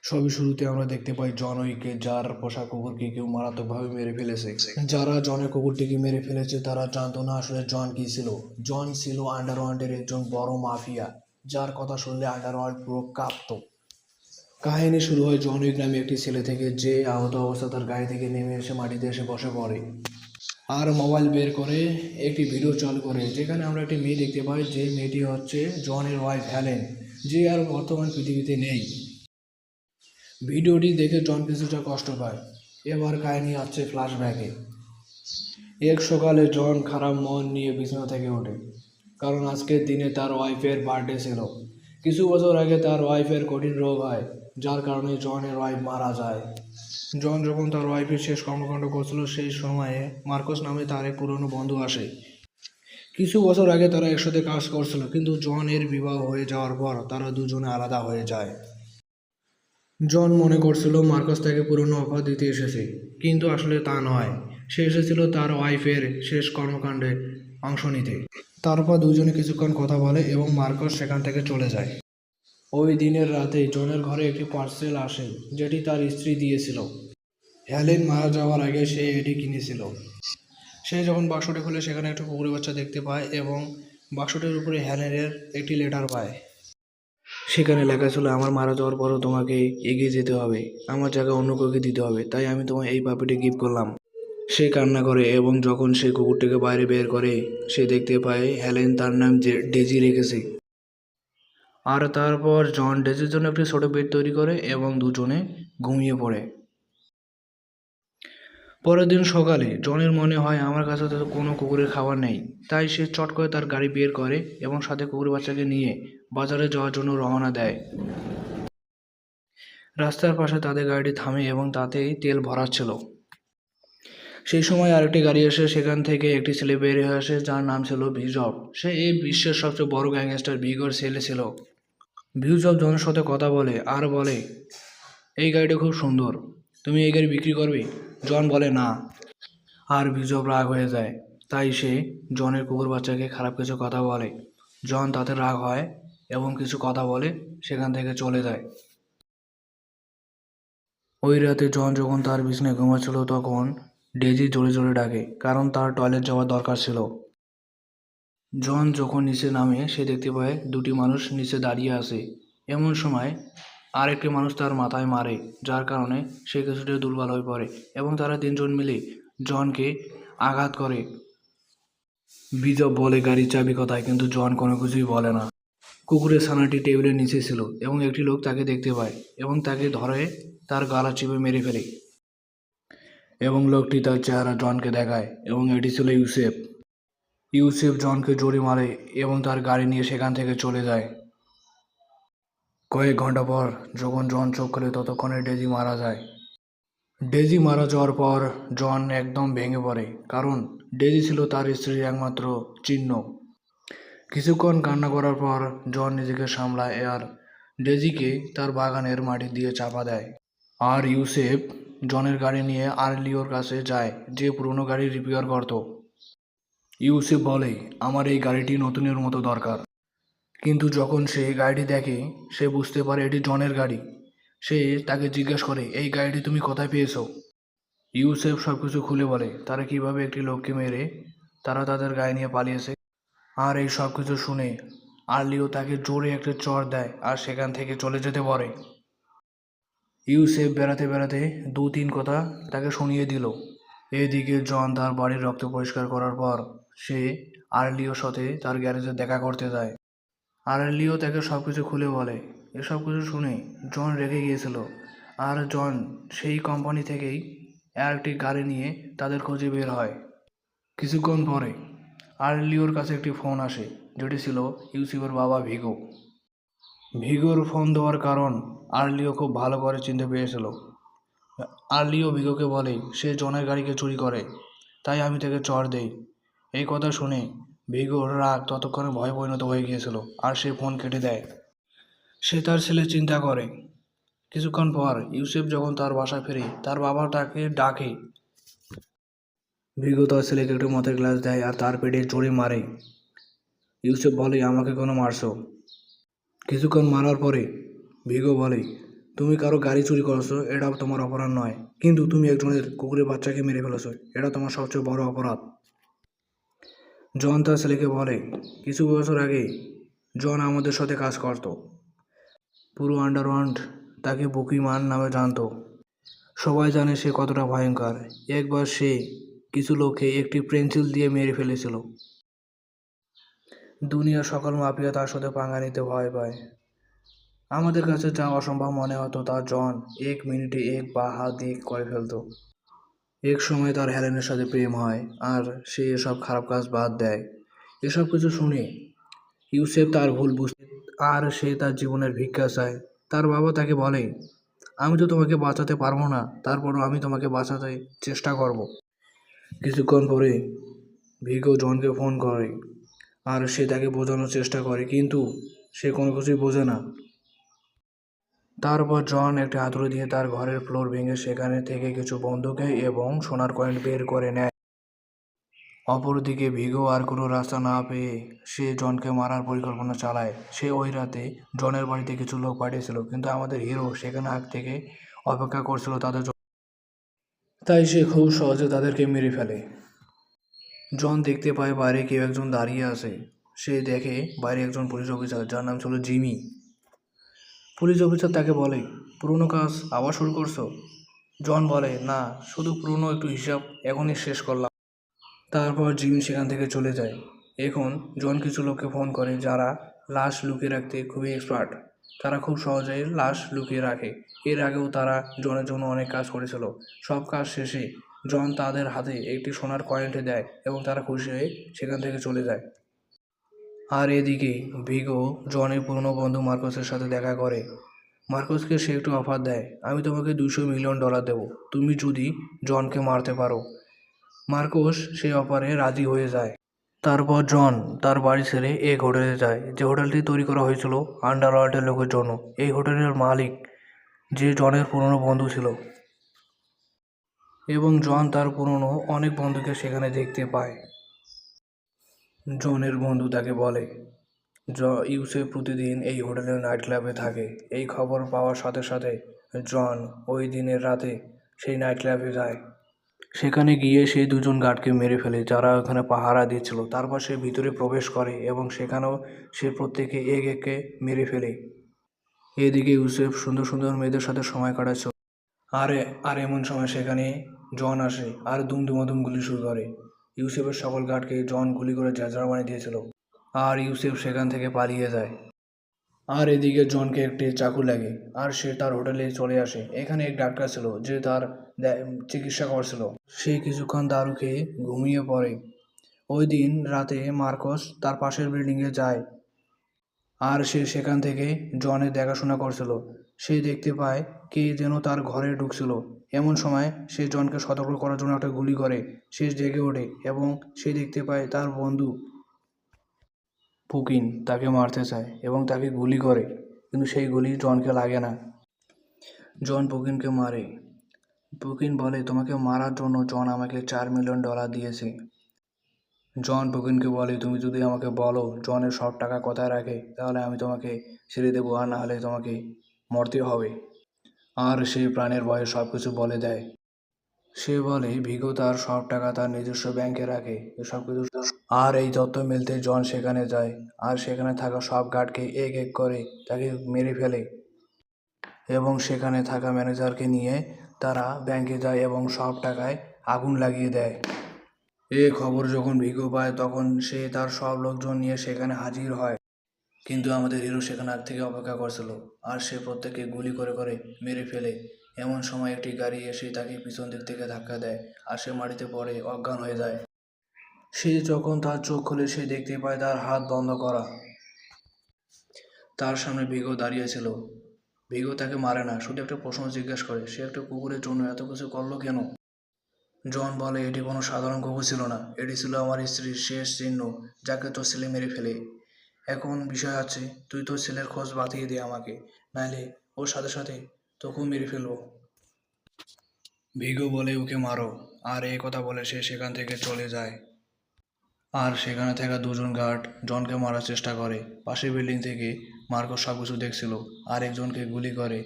সবই শুরুতে আমরা দেখতে পাই জন উইককে, যার পোষা কুকুরকে কেউ মারাত্মকভাবে মেরে ফেলেছে। যারা জনের কুকুরটিকে মেরে ফেলেছে তারা জানতো না আসলে জন কি ছিল। জন ছিল আন্ডারওয়ার্ল্ডের একজন বড় মাফিয়া, যার কথা শুনলে আন্ডারওয়ার্ল্ড পুরো কাঁপতো। কাহিনী শুরু হয় জন উইক নামে একটি ছেলে থেকে, যে আহত অবস্থা তার গাড়ি থেকে নেমে এসে মাটিতে এসে বসে পড়ে আর মোবাইল বের করে একটি ভিডিও চালু করে, যেখানে আমরা একটি মেয়ে দেখতে পাই, যে মেয়েটি হচ্ছে জনের ওয়াইফ হেলেন, যে আর বর্তমান পৃথিবীতে নেই। ভিডিওটি দেখে জন কিছুটা কষ্ট পায়। এবার কাহিনী আসছে ফ্ল্যাশব্যাকে। এক সকালে জন খারাপ মন নিয়ে বিছানা থেকে ওঠে, কারণ আজকের দিনে তার ওয়াইফের বার্থডে ছিল। কিছু বছর আগে তার ওয়াইফের কঠিন রোগ হয়, যার কারণে জনের ওয়াইফ মারা যায়। জন যখন তার ওয়াইফের শেষ কর্মকাণ্ড করছিল, সেই সময়ে মার্কোস নামে তার এক পুরনো বন্ধু আসে। কিছু বছর আগে তারা একসাথে কাজ করছিল, কিন্তু জনের বিবাহ হয়ে যাওয়ার পর তারা দুজনে আলাদা হয়ে যায়। জন মনে করছিল মার্কাস তাকে পুরনো অফার দিতে এসেছে, কিন্তু আসলে তা নয়। সে এসেছিল তার ওয়াইফের শেষ কর্মকাণ্ডে অংশ নিতে। তারপর দুজনে কিছুক্ষণ কথা বলে এবং মার্কাস সেখান থেকে চলে যায়। ওই দিনের রাতে জনের ঘরে একটি পার্সেল আসে, যেটি তার স্ত্রী দিয়েছিল। হেলেন মারা যাওয়ার আগে সে এটি কিনেছিল। সে যখন বাক্সটি খুলে সেখানে একটা কুকুরের বাচ্চা দেখতে পায় এবং বাক্সটির উপরে হেলেনের একটি লেটার পায়। সেখানে লেখা ছিল, আমার মারা যাওয়ার পরও তোমাকে এগিয়ে যেতে হবে, আমার জায়গা অন্য কাউকে দিতে হবে, তাই আমি তোমায় এই পাপিটি গিফট করলাম। সে কান্না করে এবং যখন সে কুকুরটিকে বাইরে বের করে, সে দেখতে পায় হেলেন তার নাম ডেজি রেখেছে। আর তারপর জন ডেজির জন্য একটি ছোট বেড তৈরি করে এবং দুজনে ঘুমিয়ে পড়ে। পরের দিন সকালে জনের মনে হয় আমার কাছে তো কোনো কুকুরের খাবার নেই, তাই সে চট করে তার গাড়ি বের করে এবং সাথে কুকুরের বাচ্চাকে নিয়ে বাজারে যাওয়ার জন্য রওনা দেয়। রাস্তার পাশে তাদের গাড়িটি থামে এবং তাতেই তেল ভরাচ্ছিল। সেই সময় আরেকটি গাড়ি এসে সেখান থেকে একটি ছেলে বের হয়ে আসে, যার নাম ছিল ভিজব। সে এই বিশ্বের সবচেয়ে বড় গ্যাংস্টার ভিগোর ছেলে ছিল। ভিজব জনের সাথে কথা বলে আর বলে, এই গাড়িটা খুব সুন্দর, তুমি এই গাড়ি বিক্রি করবে? জন বলে না, আর ভিজব রাগ হয়ে যায়। তাই সে জনের কুকুর বাচ্চাকে খারাপ কিছু কথা বলে। জন তাতে রাগ হয় এবং কিছু কথা বলে সেখান থেকে চলে যায়। ওই রাতে জন যখন তার বিছানায় ঘুমাচ্ছিল, তখন ডেজি জোরে জোরে ডাকে, কারণ তার টয়লেট যাওয়ার দরকার ছিল। জন যখন নিচে নামে, সে দেখতে পায় দুটি মানুষ নিচে দাঁড়িয়ে আছে। এমন সময় আরেকটি মানুষ তার মাথায় মারে, যার কারণে সে কিছুটা দুর্বল হয়ে পড়ে এবং তারা তিনজন মিলে জনকে আঘাত করে। বিজব বলে গাড়ির চাবি কোথায়, কিন্তু জন কোনো কিছুই বলে না। কুকুরের ছানাটি টেবিলের নিচে ছিল এবং একটি লোক তাকে দেখতে পায় এবং তাকে ধরে তার গলা চিপে মেরে ফেলে। এবং লোকটি তার চেহারা জনকে দেখায় এবং এটি ছিল ইউসেফ। ইউসেফ জনকে জোরে মারে এবং তার গাড়ি নিয়ে সেখান থেকে চলে যায়। কয়েক ঘন্টা পর যখন জন চোখ খোলে, ততক্ষণে ডেজি মারা যায়। ডেজি মারা যাওয়ার পর জন একদম ভেঙে পড়ে, কারণ ডেজি ছিল তার স্ত্রীর একমাত্র চিহ্ন। কিছুক্ষণ কান্না করার পর জন নিজেকে সামলায় আর ডেজিকে তার বাগানের মাটি দিয়ে চাপা দেয়। আর ইউসেফ জনের গাড়ি নিয়ে আর্লিওর কাছে যায়, যে পুরনো গাড়ি রিপেয়ার করত। ইউসেফ বলে, আমার এই গাড়িটি নতুনের মতো দরকার। কিন্তু যখন সে গাড়িটি দেখে, সে বুঝতে পারে এটি জনের গাড়ি। সে তাকে জিজ্ঞেস করে, এই গাড়িটি তুমি কোথায় পেয়েছো? ইউসেফ সবকিছু খুলে বলে, তারা কিভাবে একটি লোককে মেরে তারা তাদের গাড়ি নিয়ে পালিয়েছে। আর এই সব কিছু শুনে আর্লিও তাকে জোরে একটা চড় দেয় আর সেখান থেকে চলে যেতে বলে। ইউসেফ বেড়াতে বেড়াতে দু তিন কথা তাকে শুনিয়ে দিল। এদিকে জন তার বাড়ির রক্ত পরিষ্কার করার পর সে আর্লিওর সাথে তার গ্যারেজে দেখা করতে যায়। আর্লিও তাকে সবকিছু খুলে বলে। এসব কিছু শুনে জন রেগে গিয়েছিল, আর জন সেই কোম্পানি থেকেই আরেকটি গাড়ি নিয়ে তাদের খোঁজে বের হয়। কিছুক্ষণ পরে আর্লিওর কাছে একটি ফোন আসে, যেটি ছিল ইউসেফের বাবা ভিগো। ভিগোর ফোন দেওয়ার কারণ আর্লিও খুব ভালো করে চিনতে পেরেছিল। আর্লিও ভিগোকে বলে, সে জনের গাড়িকে চুরি করে, তাই আমি তাকে চড় দেই। এই কথা শুনে ভিগোর রাগ ততক্ষণে ভয়ে পরিণত হয়ে গিয়েছিল আর সে ফোন কেটে দেয়। সে তার ছেলে চিন্তা করে। কিছুক্ষণ পর ইউসেফ যখন তার বাসায় ফেরে, তার বাবা তাকে ডাকে। ভিগো তার ছেলেকে একটু মদের গ্লাস দেয় আর তার পেটে জোরে মারে। ইউসেফ বলে, আমাকে কেন মারছো? কিছুক্ষণ মারার পরে ভিগো বলে, তুমি কারো গাড়ি চুরি করেছো, এটা তোমার অপরাধ নয়, কিন্তু তুমি একজনের কুকুরের বাচ্চাকে মেরে ফেলেছো, এটা তোমার সবচেয়ে বড় অপরাধ। জন তার ছেলেকে বলে, কিছু বছর আগে জন আমাদের সাথে কাজ করত। পুরো আন্ডারওয়ার্ল্ড তাকে বুকিমান নামে জানতো। সবাই জানে সে কতটা ভয়ঙ্কর। একবার সে কিছু লোককে একটি পেন্সিল দিয়ে মেরে ফেলেছিল। দুনিয়ার সকল মাফিয়া তার সাথে পাঙ্গা নিতে ভয় পায়। আমাদের কাছে যা অসম্ভব মনে হতো তা জন 1 মিনিটে এক বা হাত দিয়ে করে ফেলতো। এক সময় তার হেলেনের সাথে প্রেম হয় আর সে এসব খারাপ কাজ বাদ দেয়। এসব কিছু শুনে ইউসেফ তার ভুল বুঝতে আর সে তার জীবনের ভিক্ষা চায়। তার বাবা তাকে বলে, আমি তো তোমাকে বাঁচাতে পারবো না, তারপরও আমি তোমাকে বাঁচাতে চেষ্টা করব। কিছুক্ষণ পরে ভিগো জনকে ফোন করে আর সে তাকে বোঝানোর চেষ্টা করে, কিন্তু সে কোনো কিছুই বোঝে না। তারপর জন একটি হাতুড়ি দিয়ে তার ঘরের ফ্লোর ভেঙে সেখানে থেকে কিছু বন্দুকে এবং সোনার কয়েন বের করে নেয়। অপরদিকে ভিগো আর কোনো রাস্তা না পেয়ে সে জনকে মারার পরিকল্পনা চালায়। সে ওই রাতে জনের বাড়িতে কিছু লোক পাঠিয়েছিল, কিন্তু আমাদের হিরো সেখানে আগ থেকে অপেক্ষা করছিল তাদের জন্য। তাই সে খুব সহজে তাদেরকে মেরে ফেলে। জন দেখতে পায় বাইরে কেউ একজন দাঁড়িয়ে আছে। সে দেখে বাইরে একজন পুলিশ অফিসার, যার নাম ছিল জিমি। পুলিশ অফিসার তাকে বলে, পুরনো কাজ আবার শুরু করছো? জন বলে, না, শুধু পুরনো একটু হিসাব এখনই শেষ করলাম। তারপর জিমি সেখান থেকে চলে যায়। এখন জন কিছু লোককে ফোন করে যারা লাশ লুকিয়ে রাখতে খুবই এক্সপার্ট। তারা খুব সহজেই লাশ লুকিয়ে রাখে। এর আগেও তারা জনের জন্য অনেক কাজ করেছিল। সব কাজ শেষে জন তাদের হাতে একটি সোনার কয়েনটি দেয় এবং তারা খুশি হয়ে সেখান থেকে চলে যায়। আর এদিকে ভিগো জনের পুরনো বন্ধু মার্কসের সাথে দেখা করে। মার্কসকে সে একটু অফার দেয়, আমি তোমাকে $200 মিলিয়ন দেবো তুমি যদি জনকে মারতে পারো। মার্কোস সেই অফারে রাজি হয়ে যায়। তারপর জন তার বাড়ি ছেড়ে এক হোটেলে যায়, যে হোটেলটি তৈরি করা হয়েছিল আন্ডারওয়ার্ল্ডের লোকের জন্য। এই হোটেলের মালিক যে জনের পুরনো বন্ধু ছিল, এবং জন তার পুরনো অনেক বন্ধুকে সেখানে দেখতে পায়। জনের বন্ধু তাকে বলে, ইউসেফ প্রতিদিন এই হোটেলের নাইট ক্লাবে থাকে। এই খবর পাওয়ার সাথে সাথে জন ওই দিনের রাতে সেই নাইট ক্লাবে যায়। সেখানে গিয়ে সে দুজন গার্ডকে মেরে ফেলে যারা ওখানে পাহারা দিচ্ছিল। তারপর সে ভিতরে প্রবেশ করে এবং সেখানেও সে প্রত্যেকে এক একে মেরে ফেলে। এদিকে ইউসেফ সুন্দর সুন্দর মেয়েদের সাথে সময় কাটাচ্ছিল। আর আর এমন সময় সেখানে জন আসে আর দুম গুলি শুরু করে। ইউসেফের সকল গার্ডকে জন গুলি করে ঝাঁঝরা বানিয়ে দিয়েছিল আর ইউসেফ সেখান থেকে পালিয়ে যায়। আর এদিকে জনকে একটি চাকু লাগে আর সে তার হোটেলে চলে আসে। এখানে এক ডাক্তার ছিল যে তার চিকিৎসা করছিল। সে কিছুক্ষণ দারু খেয়ে ঘুমিয়ে পড়ে। ওই দিন রাতে মার্কস তার পাশের বিল্ডিংয়ে যায় আর সে সেখান থেকে জনের দেখাশোনা করছিল। সে দেখতে পায় কে যেন তার ঘরে ঢুকছিল। এমন সময় সে জনকে সতর্ক করার জন্য একটা গুলি করে। সে জেগে ওঠে এবং সে দেখতে পায় তার বন্ধু পুকিন তাকে মারতে চায় এবং তাকে গুলি করে, কিন্তু সেই গুলি জনকে লাগে না। জন পুকিনকে মারে। পুকিন বলে, তোমাকে মারার জন্য জন আমাকে $4 মিলিয়ন দিয়েছে। জন পুকিনকে বলে, তুমি যদি আমাকে বলো জনের সব টাকা কোথায় রাখে, তাহলে আমি তোমাকে ছেড়ে দেবো, আর না হলে তোমাকে মরতে হবে। আর সে প্রাণের ভয়ে সব কিছু বলে দেয়। সে বলে ভিগো তার সব টাকা তার নিজস্ব ব্যাংকে রাখে, এসব কিছু। আর এই তথ্য মিলতে জন সেখানে যায় আর সেখানে থাকা সব গার্ডকে এক এক করে তাকে মেরে ফেলে এবং সেখানে থাকা ম্যানেজারকে নিয়ে তারা ব্যাংকে যায় এবং সব টাকায় আগুন লাগিয়ে দেয়। এ খবর যখন ভিগো পায় তখন সে তার সব লোকজন নিয়ে সেখানে হাজির হয়, কিন্তু আমাদের হিরো সেখানে আগ থেকে অপেক্ষা করছিল আর সে প্রত্যেককে গুলি করে করে মেরে ফেলে। এমন সময় একটি গাড়ি এসে তাকে পিছন দিক থেকে ধাক্কা দেয় আর সে মাটিতে পড়ে অজ্ঞান হয়ে যায়। সে যখন তার চোখ খুলে সে দেখতে পায় তার হাত বন্ধ করা। তার সামনে ভিগো দাঁড়িয়ে ছিল। ভিগো তাকে মারে না, শুধু একটা প্রশ্ন জিজ্ঞেস করে, সে একটা কুকুরের জন্য এত কিছু করলো কেন? জন বলে, এটি কোনো সাধারণ কুকুর ছিল না, এটি ছিল আমার স্ত্রীর শেষ চিহ্ন, যাকে তোর ছেলে মেরে ফেলে। এখন বিষয় আছে, তুই তোর ছেলের খোঁজ বাতিয়ে দে আমাকে, নাইলে ওর সাথে সাথে তোকেও মেরে ফেলবো। ভিগো বলে, ওকে মারো। আর এই কথা বলে সে সেখান থেকে চলে যায়। আর সেখানে থাকা দুজন গার্ড জনকে মারার চেষ্টা করে। পাশের বিল্ডিং থেকে মার্কো সব কিছু দেখছিল আর একজনকে গুলি করে।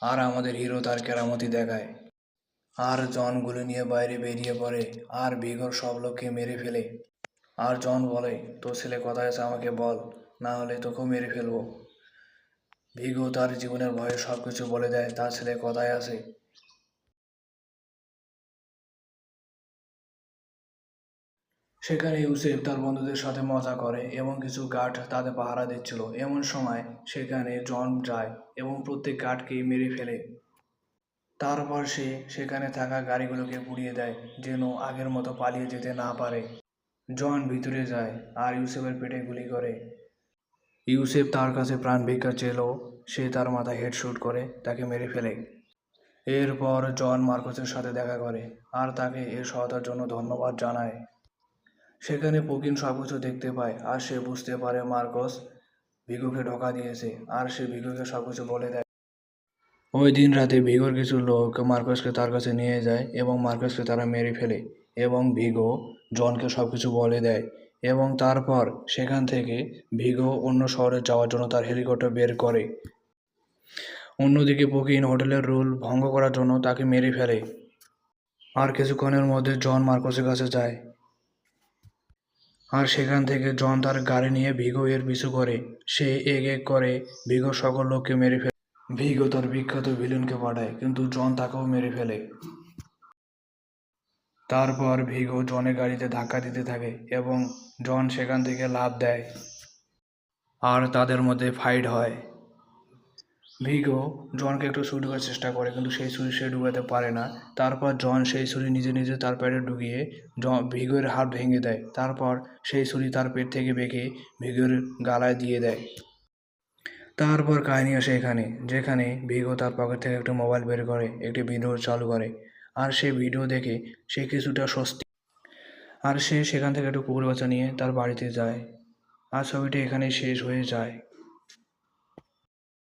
আর আমাদের হিরো তার কেরামতি দেখায়। আর জন গুলি নিয়ে বাইরে বেরিয়ে পড়ে আর ভিগোর সব লোককে মেরে ফেলে। আর জন বলে, তোর ছেলে কোথায় আছে আমাকে বল, না হলে তোকেও মেরে ফেলবো। ভিগো তার জীবনের ভয়ে সবকিছু বলে দেয় তার ছেলে কোথায় আছে। সেখানে ইউসেফ তার বন্ধুদের সাথে মজা করে এবং কিছু গার্ড তাদের পাহারা দিচ্ছিল। এমন সময় সেখানে জন যায় এবং প্রত্যেক গার্ডকেই মেরে ফেলে। তারপর সে সেখানে থাকা গাড়িগুলোকে পুড়িয়ে দেয় যেন আগের মতো পালিয়ে যেতে না পারে। জন ভিতরে যায় আর ইউসেফের পেটে গুলি করে। ইউসেফ তার কাছে প্রাণ ভিক্ষা চেল, সে তার মাথায় হেডশুট করে তাকে মেরে ফেলে। এরপর জন মার্কসের সাথে দেখা করে আর তাকে এর সহায়তার জন্য ধন্যবাদ জানায়। সেখানে পোকিন সবকিছু দেখতে পায় আর সে বুঝতে পারে মার্কস ভিগোকে ধোঁকা দিয়েছে আর সে ভিগোকে সবকিছু বলে দেয়। ওই দিন রাতে ভিগোর কিছু লোক মার্কসকে তার কাছে নিয়ে যায় এবং মার্কসকে তারা মেরে ফেলে এবং ভিগো জনকে সবকিছু বলে দেয় এবং তারপর সেখান থেকে ভিগো অন্য শহরে যাওয়ার জন্য তার হেলিকপ্টার বের করে। অন্যদিকে পোকিন হোটেলের রুল ভঙ্গ করার জন্য তাকে মেরে ফেলে। আর কিছুক্ষণের মধ্যে জন মার্কসের কাছে যায় আর সেখান থেকে জন তার গাড়ি নিয়ে ভিগো এর পিছু করে। সে এক এক করে ভিগোর সকল লোককে মেরে ফেলে। ভিগো তার বিখ্যাত ভিলেনকে পাঠায় কিন্তু জন তাকেও মেরে ফেলে। তারপর ভিগো জনের গাড়িতে ধাক্কা দিতে থাকে এবং জন সেখান থেকে লাফ দেয় আর তাদের মধ্যে ফাইট হয়। ভিগো জনকে একটু ছুরি ঢোকার চেষ্টা করে কিন্তু সেই ছুরি সে ঢুকাতে পারে না। তারপর জন সেই ছুরি নিজে নিজে তার পেটে ঢুকিয়ে ভিগোর হাত ভেঙে দেয়। তারপর সেই ছুরি তার পেট থেকে বেঁকে ভিগোর গালায় দিয়ে দেয়। তারপর কাহিনী আসে এখানে, যেখানে ভিগো তার পকেট থেকে একটা মোবাইল বের করে একটি ভিডিও চালু করে আর সেই ভিডিও দেখে সে কিছুটা স্বস্তি আর সে সেখান থেকে একটু কুকুর বাচ্চা নিয়ে তার বাড়িতে যায়। আর ছবিটি এখানেই শেষ হয়ে যায়।